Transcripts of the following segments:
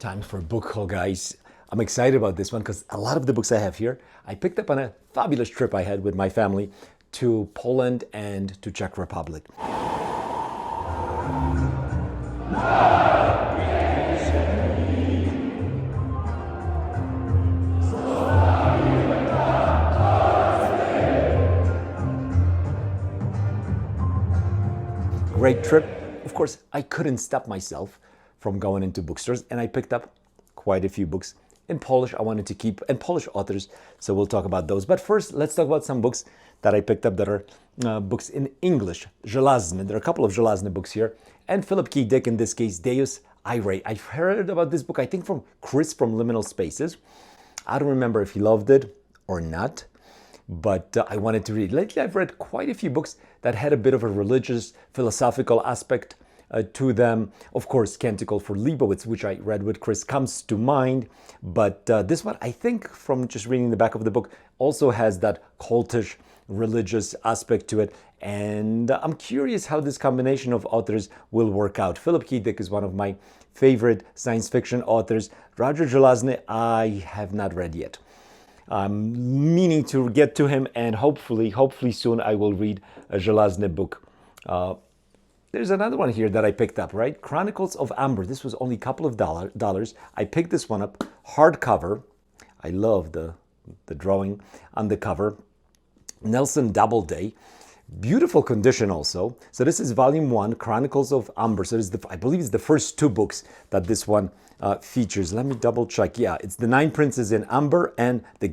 Time for a book haul, guys. I'm excited about this one because a lot of the books I have here, I picked up on a fabulous trip I had with my family to Poland and to Czech Republic. Great trip. Of course, I couldn't stop myself from going into bookstores, and I picked up quite a few books in Polish I wanted to keep, and Polish authors, so we'll talk about those. But first, let's talk about some books that I picked up that are books in English. Żelazny, there are a couple of Żelazny books here, and Philip K. Dick, in this case, Deus Irae. I've heard about this book, I think from Chris from Liminal Spaces. I don't remember if he loved it or not, but I wanted to read. Lately, I've read quite a few books that had a bit of a religious, philosophical aspect to them. Of course, Canticle for Leibowitz, which I read with Chris, comes to mind. But this one, I think, from just reading the back of the book, also has that cultish, religious aspect to it. And I'm curious how this combination of authors will work out. Philip K. Dick is one of my favorite science fiction authors. Roger Żelazny, I have not read yet. I'm meaning to get to him, and hopefully soon I will read a Żelazny book. There's another one here that I picked up, right? Chronicles of Amber. This was only a couple of dollars. I picked this one up, hardcover. I love the drawing on the cover. Nelson Doubleday. Beautiful condition also. So this is volume 1, Chronicles of Amber. So this is I believe it's the first 2 books that this one features. Let me double check. Yeah, it's The Nine Princes in Amber and The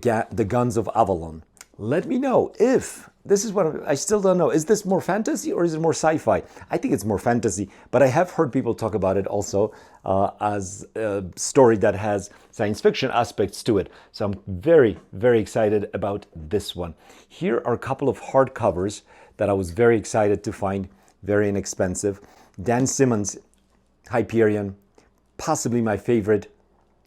Guns of Avalon. Let me know if this is what I still don't know. Is this more fantasy or is it more sci-fi? I think it's more fantasy, but I have heard people talk about it also as a story that has science fiction aspects to it. So I'm very, very excited about this one. Here are a couple of hardcovers that I was very excited to find, very inexpensive. Dan Simmons, Hyperion, possibly my favorite,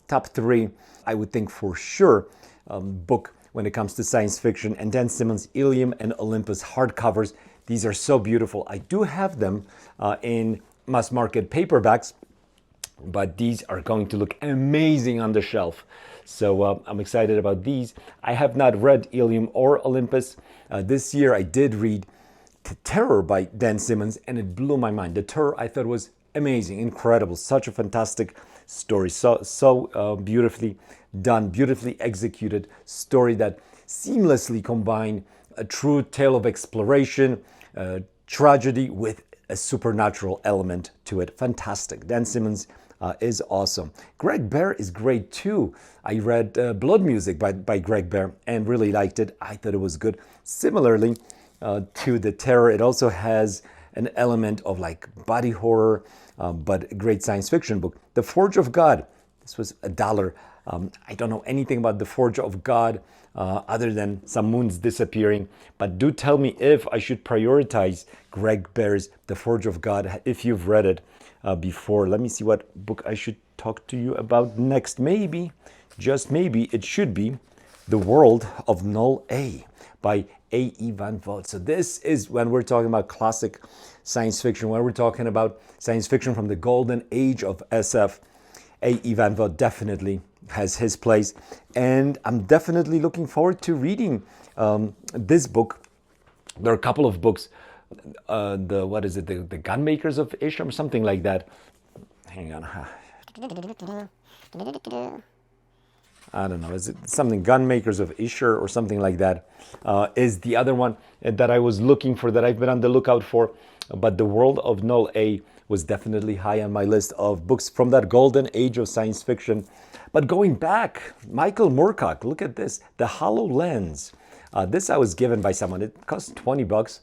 top 3, I would think for sure, book when it comes to science fiction. And Dan Simmons' Ilium and Olympus hardcovers. These are so beautiful. I do have them in mass market paperbacks, but these are going to look amazing on the shelf. So I'm excited about these. I have not read Ilium or Olympus. This year I did read Terror by Dan Simmons, and it blew my mind. The Terror I thought was amazing, incredible, such a fantastic story, so beautifully done, beautifully executed story that seamlessly combined a true tale of exploration, tragedy with a supernatural element to it. Fantastic. Dan Simmons is awesome. Greg Bear is great too. I read Blood Music by Greg Bear and really liked it. I thought it was good. Similarly to The Terror, it also has an element of like body horror, but a great science fiction book. The Forge of God. This was $1. I don't know anything about The Forge of God other than some moons disappearing, but do tell me if I should prioritize Greg Bear's The Forge of God if you've read it before. Let me see what book I should talk to you about next. Maybe, just maybe, it should be The World of Null A by A.E. Van Vogt. So this is when we're talking about classic science fiction, when we're talking about science fiction from the golden age of SF. A.E. Van Vogt definitely has his place, and I'm definitely looking forward to reading this book. There are a couple of books, the Gunmakers of Isham, something like that. Hang on. I don't know, is it something Gunmakers of Ishur or something like that, is the other one that I was looking for, that I've been on the lookout for. But The World of Null A was definitely high on my list of books from that golden age of science fiction. But going back, Michael Moorcock, look at this, The Hollow Lens. This I was given by someone. It cost $20.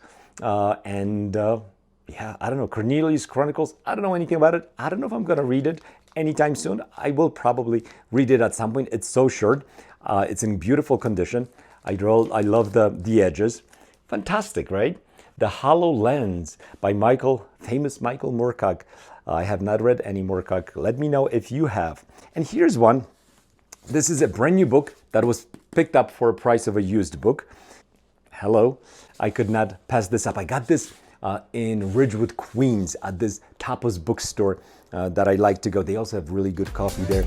Yeah, I don't know, Cornelius Chronicles, I don't know anything about it. I don't know if I'm going to read it anytime soon. I will probably read it at some point. It's so short. It's in beautiful condition. I love the edges. Fantastic, right? The Hollow Lens by famous Michael Moorcock. I have not read any Moorcock. Let me know if you have. And here's one. This is a brand new book that was picked up for a price of a used book. Hello. I could not pass this up. I got this in Ridgewood, Queens at this Tapas bookstore. that I like to go. They also have really good coffee there.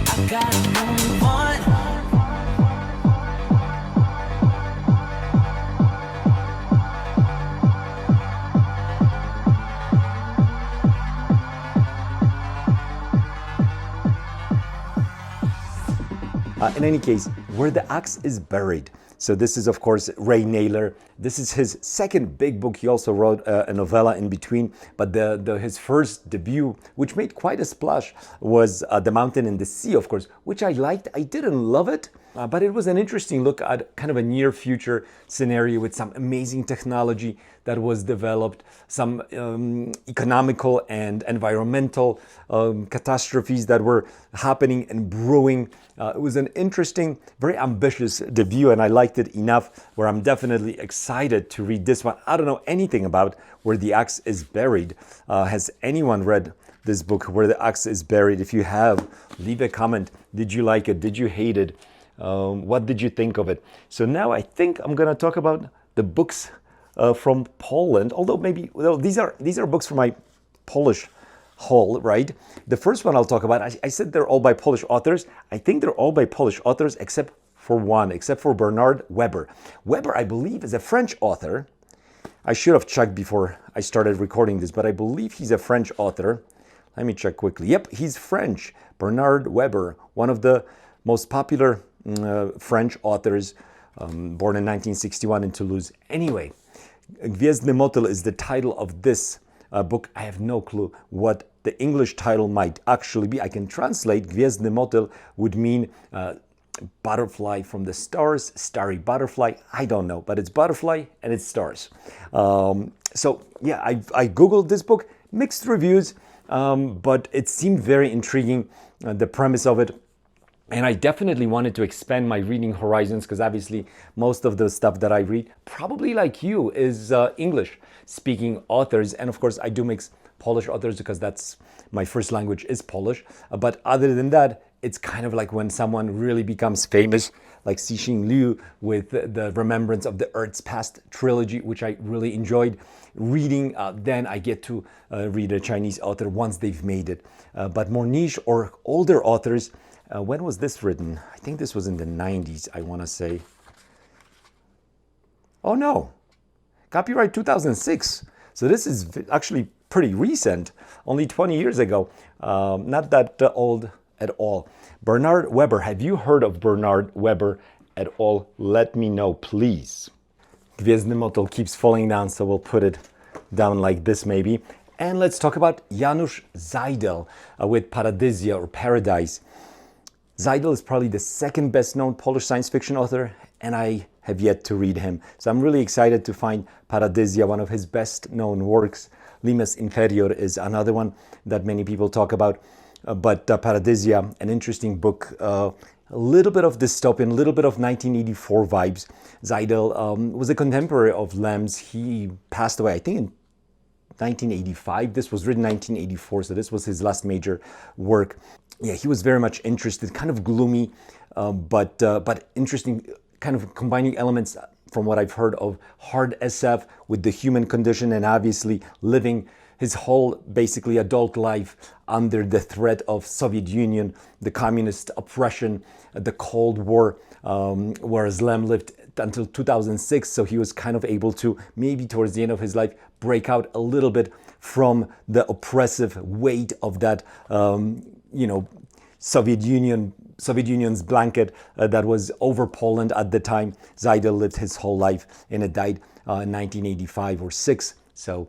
I gotta move on. In any case, Where the Axe is Buried. So this is, of course, Ray Naylor. This is his second big book. He also wrote a novella in between, but his first debut, which made quite a splash, was The Mountain and the Sea, of course, which I liked. I didn't love it, but it was an interesting look at kind of a near future scenario with some amazing technology that was developed, some economical and environmental catastrophes that were happening and brewing. It was an interesting, very ambitious debut, and I liked it enough where I'm definitely excited to read this one. I don't know anything about Where the Axe is Buried. Has anyone read this book, Where the Axe is Buried? If you have, leave a comment. Did you like it? Did you hate it? What did you think of it? So now I think I'm going to talk about the books from Poland, although maybe these are books from my Polish haul, right? The first one I'll talk about, I said they're all by Polish authors. I think they're all by Polish authors except for one, except for Bernard Weber. Weber, I believe, is a French author. I should have checked before I started recording this, but I believe he's a French author. Let me check quickly. Yep, he's French. Bernard Weber, one of the most popular French authors, born in 1961 in Toulouse. Anyway, Gwiezdny Motyl is the title of this book. I have no clue what the English title might actually be. I can translate. Gwiezdny Motyl would mean butterfly from the stars, starry butterfly. I don't know, but it's butterfly and it's stars. So yeah, I Googled this book, mixed reviews, but it seemed very intriguing, the premise of it. And I definitely wanted to expand my reading horizons because obviously most of the stuff that I read, probably like you, is English-speaking authors. And of course, I do mix Polish authors because that's my first language is Polish. But other than that, it's kind of like when someone really becomes famous, like Cixin Liu with the Remembrance of the Earth's Past trilogy, which I really enjoyed reading. Then I get to read a Chinese author once they've made it. But more niche or older authors, when was this written? I think this was in the 90s, I want to say. Oh no, copyright 2006. So this is actually pretty recent, only 20 years ago. Not that old at all. Bernard Weber, have you heard of Bernard Weber at all? Let me know, please. Gwiezdny Motyl keeps falling down, so we'll put it down like this maybe. And let's talk about Janusz Zajdel with Paradyzja or Paradise. Zajdel is probably the second best known Polish science fiction author, and I have yet to read him. So I'm really excited to find Paradyzja, one of his best known works. Limes Inferior is another one that many people talk about. But Paradyzja, an interesting book, a little bit of dystopian, a little bit of 1984 vibes. Zajdel was a contemporary of Lem's. He passed away, I think, in 1985. This was written in 1984, so this was his last major work. Yeah, he was very much interested, kind of gloomy, but interesting, kind of combining elements from what I've heard of hard SF with the human condition, and obviously living his whole basically adult life under the threat of Soviet Union, the communist oppression, the Cold War, whereas Lem lived until 2006, so he was kind of able to, maybe towards the end of his life, break out a little bit from the oppressive weight of that Soviet Union's blanket that was over Poland at the time. Zajdel lived his whole life and it died in 1985 or 6. So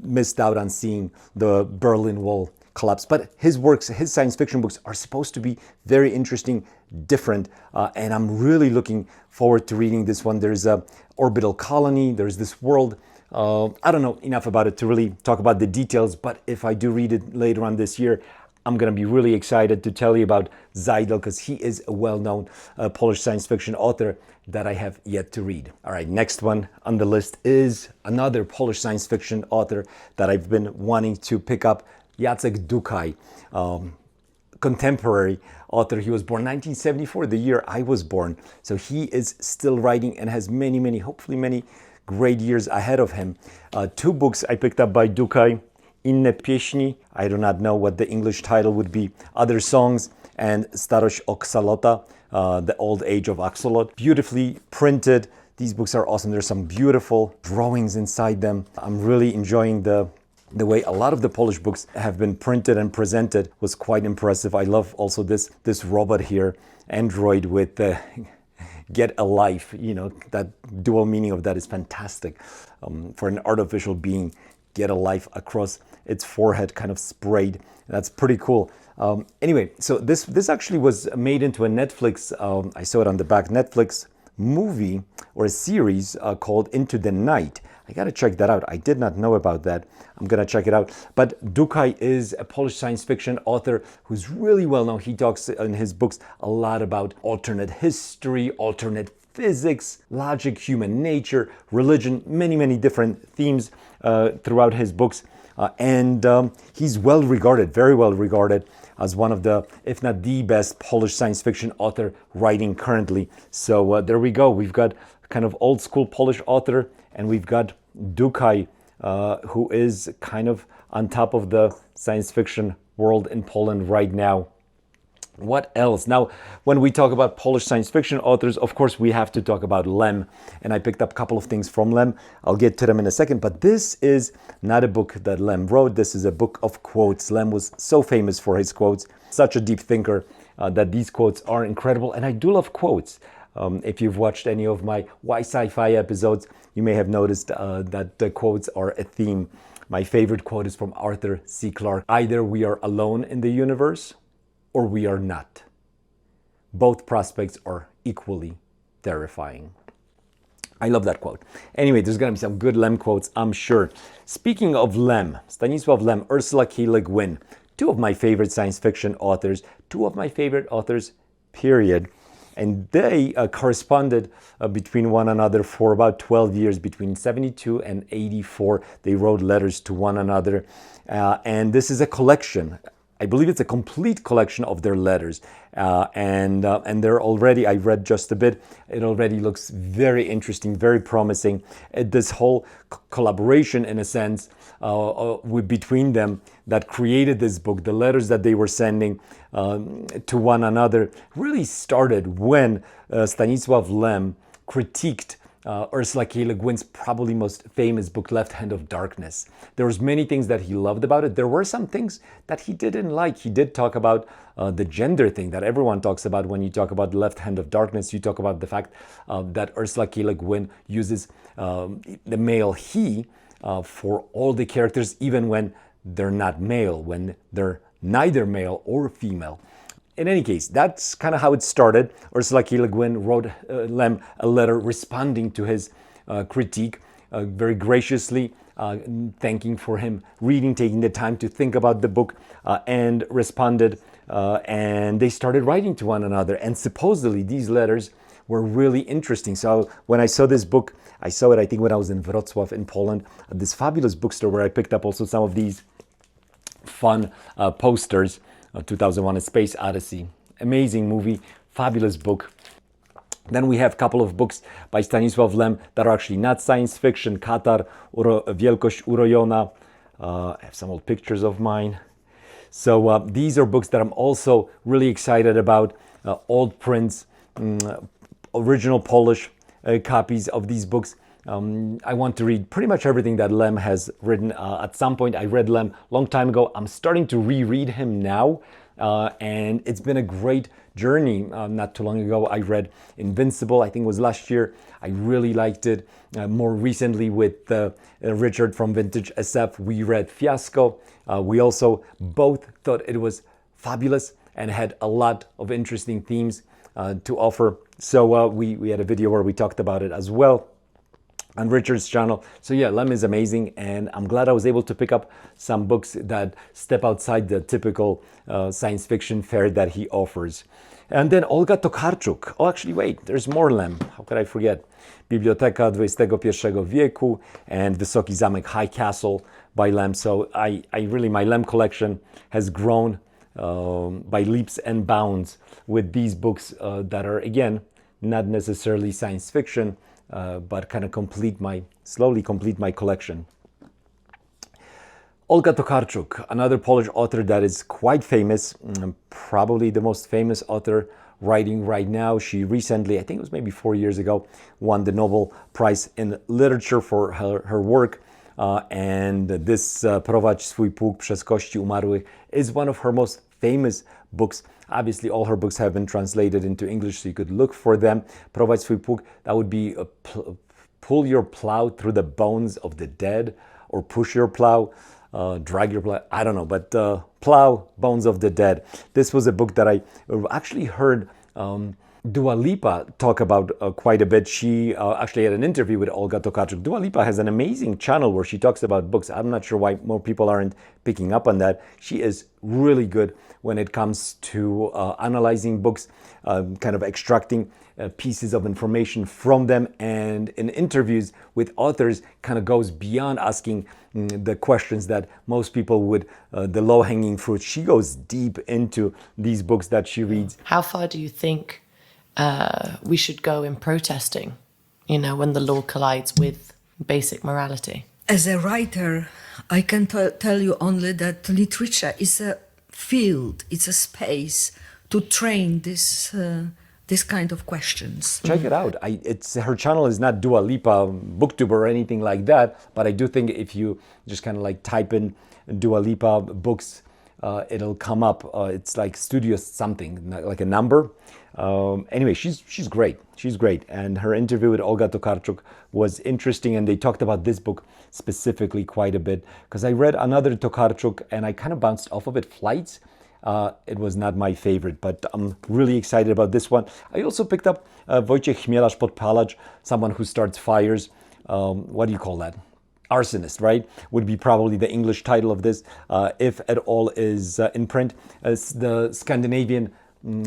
missed out on seeing the Berlin Wall collapse. But his works, his science fiction books are supposed to be very interesting, different, and I'm really looking forward to reading this one. There's a orbital colony, there's this world. I don't know enough about it to really talk about the details, but if I do read it later on this year, I'm going to be really excited to tell you about Zajdel because he is a well-known Polish science fiction author that I have yet to read. All right, next one on the list is another Polish science fiction author that I've been wanting to pick up, Jacek Dukaj, contemporary author. He was born 1974, the year I was born. So he is still writing and has many, hopefully many great years ahead of him. Two books I picked up by Dukaj, Inne pieśni, I do not know what the English title would be, Other Songs, and Starość Axolota, The Old Age of Axolot. Beautifully printed. These books are awesome. There's some beautiful drawings inside them. I'm really enjoying the way a lot of the Polish books have been printed and presented. Was quite impressive. I love also this robot here, Android with get a life. You know, that dual meaning of that is fantastic. For an artificial being, get a life across its forehead, kind of sprayed. That's pretty cool. Anyway, so this actually was made into a Netflix, I saw it on the back, Netflix movie or a series called Into the Night. I gotta check that out. I did not know about that. I'm gonna check it out. But Dukaj is a Polish science fiction author who's really well known. He talks in his books a lot about alternate history, alternate physics, logic, human nature, religion, many different themes throughout his books. And he's well regarded, very well regarded as one of the, if not the best Polish science fiction author writing currently. So there we go. We've got kind of old school Polish author, and we've got Dukaj, who is kind of on top of the science fiction world in Poland right now. What else? Now, when we talk about Polish science fiction authors, of course, we have to talk about Lem. And I picked up a couple of things from Lem. I'll get to them in a second. But this is not a book that Lem wrote. This is a book of quotes. Lem was so famous for his quotes. Such a deep thinker that these quotes are incredible. And I do love quotes. If you've watched any of my Why Sci-Fi episodes, you may have noticed that the quotes are a theme. My favorite quote is from Arthur C. Clarke. Either we are alone in the universe, or we are not. Both prospects are equally terrifying. I love that quote. Anyway, there's gonna be some good Lem quotes, I'm sure. Speaking of Lem, Stanislaw Lem, Ursula K. Le Guin, two of my favorite science fiction authors, two of my favorite authors, period. And they corresponded between one another for about 12 years, between 72 and 84. They wrote letters to one another. And this is a collection. I believe it's a complete collection of their letters, and they're already, I read just a bit, it already looks very interesting, very promising. This whole collaboration, in a sense, between them that created this book, the letters that they were sending to one another, really started when Stanislaw Lem critiqued Ursula K. Le Guin's probably most famous book, Left Hand of Darkness. There was many things that he loved about it. There were some things that he didn't like. He did talk about the gender thing that everyone talks about when you talk about the Left Hand of Darkness. You talk about the fact that Ursula K. Le Guin uses the male he for all the characters, even when they're not male, when they're neither male or female. In any case, that's kind of how it started. Ursula K. Le Guin wrote Lem a letter responding to his critique, very graciously thanking for him reading, taking the time to think about the book, and responded. And they started writing to one another. And supposedly these letters were really interesting. So when I saw this book, I saw it, I think, when I was in Wrocław in Poland, at this fabulous bookstore where I picked up also some of these fun posters. 2001: A Space Odyssey. Amazing movie, fabulous book. Then we have a couple of books by Stanislaw Lem that are actually not science fiction. Katar, Wielkość urojona. I have some old pictures of mine. So these are books that I'm also really excited about. Old prints, original Polish copies of these books. I want to read pretty much everything that Lem has written. At some point, I read Lem a long time ago. I'm starting to reread him now, and it's been a great journey. Not too long ago, I read Invincible, I think it was last year. I really liked it. More recently with Richard from Vintage SF, we read Fiasco. We also both thought it was fabulous and had a lot of interesting themes to offer. So we had a video where we talked about it as well on Richard's channel. So yeah, Lem is amazing, and I'm glad I was able to pick up some books that step outside the typical science fiction fare that he offers. And then Olga Tokarczuk. Oh, actually, wait, there's more Lem. How could I forget? Biblioteka XXI wieku and Wysoki Zamek, High Castle by Lem. So I really, my Lem collection has grown by leaps and bounds with these books that are, again, not necessarily science fiction, but kind of complete my slowly complete my collection. Olga Tokarczuk, another Polish author that is quite famous, probably the most famous author writing right now. She recently, I think it was maybe 4 years ago, won the Nobel Prize in Literature for her work. And this Prowadź swój pułk przez kości umarłych is one of her most famous books. Obviously, all her books have been translated into English, so you could look for them. Prowadź swój pułk, that would be pull your plow through the bones of the dead, or push your plow. Drag your plow, I don't know, but Plow, Bones of the Dead. This was a book that I actually heard Dua Lipa talk about quite a bit. She actually had an interview with Olga Tokarczuk. Dua Lipa has an amazing channel where she talks about books. I'm not sure why more people aren't picking up on that. She is really good when it comes to analyzing books, kind of extracting pieces of information from them, and in interviews with authors kind of goes beyond asking the questions that most people would, the low-hanging fruit. She goes deep into these books that she reads. How far do you think we should go in protesting, you know, when the law collides with basic morality? As a writer, I can tell you only that literature is a field, it's a space to train this kind of questions. Check it out. Her channel is not Dua Lipa booktuber or anything like that, but I do think if you just kind of like type in Dua Lipa books, it'll come up. It's like studio something, like a number. Anyway, she's great. She's great. And her interview with Olga Tokarczuk was interesting, and they talked about this book specifically quite a bit, because I read another Tokarczuk and I kind of bounced off of it, Flights. It was not my favorite, but I'm really excited about this one. I also picked up Wojciech Chmielarz Podpalacz, someone who starts fires. What do you call that? Arsonist, right? Would be probably the English title of this, if at all is in print. The Scandinavian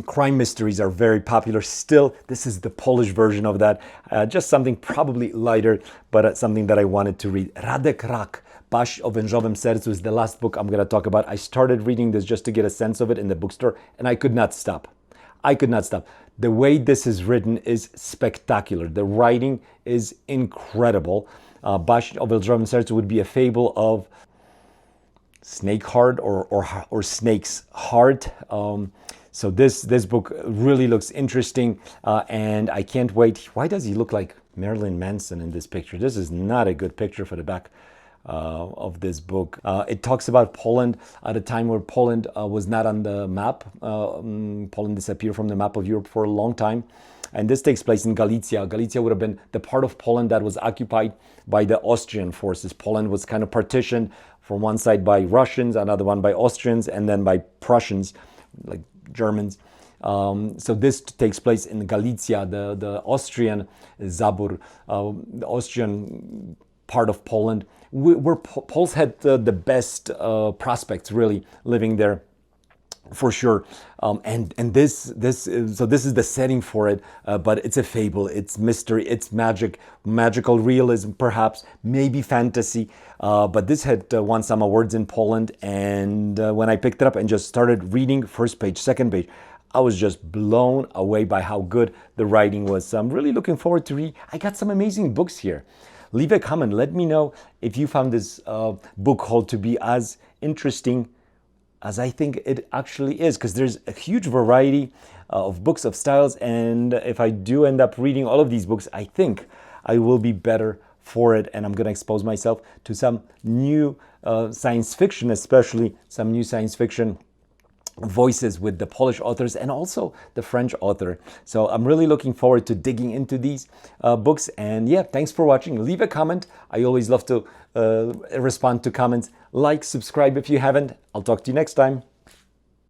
crime mysteries are very popular still. This is the Polish version of that. Just something probably lighter, but something that I wanted to read. Radek Rak, Baś o wężowym sercu is the last book I'm going to talk about. I started reading this just to get a sense of it in the bookstore, and I could not stop. I could not stop. The way this is written is spectacular. The writing is incredible. Baś o wężowym sercu would be a fable of snake heart or snake's heart. So this book really looks interesting, and I can't wait. Why does he look like Marilyn Manson in this picture? This is not a good picture for the back of this book. It talks about Poland at a time where Poland was not on the map. Poland disappeared from the map of Europe for a long time. And this takes place in Galicia. Galicia would have been the part of Poland that was occupied by the Austrian forces. Poland was kind of partitioned from one side by Russians, another one by Austrians, and then by Prussians, like Germans. So this takes place in Galicia, the Austrian Zabur, the Austrian part of Poland, where Poles had the best prospects, really, living there, for sure. And this is the setting for it, but it's a fable, it's mystery, it's magical realism, perhaps, maybe fantasy. But this had won some awards in Poland, and when I picked it up and just started reading, first page, second page, I was just blown away by how good the writing was. So I'm really looking forward to read. I got some amazing books here. Leave a comment. Let me know if you found this book haul to be as interesting as I think it actually is, because there's a huge variety of books, of styles, and if I do end up reading all of these books, I think I will be better for it, and I'm going to expose myself to some new science fiction, especially some new science fiction voices with the Polish authors and also the French author. So I'm really looking forward to digging into these books. And yeah, thanks for watching. Leave a comment. I always love to respond to comments. Like, subscribe if you haven't. I'll talk to you next time.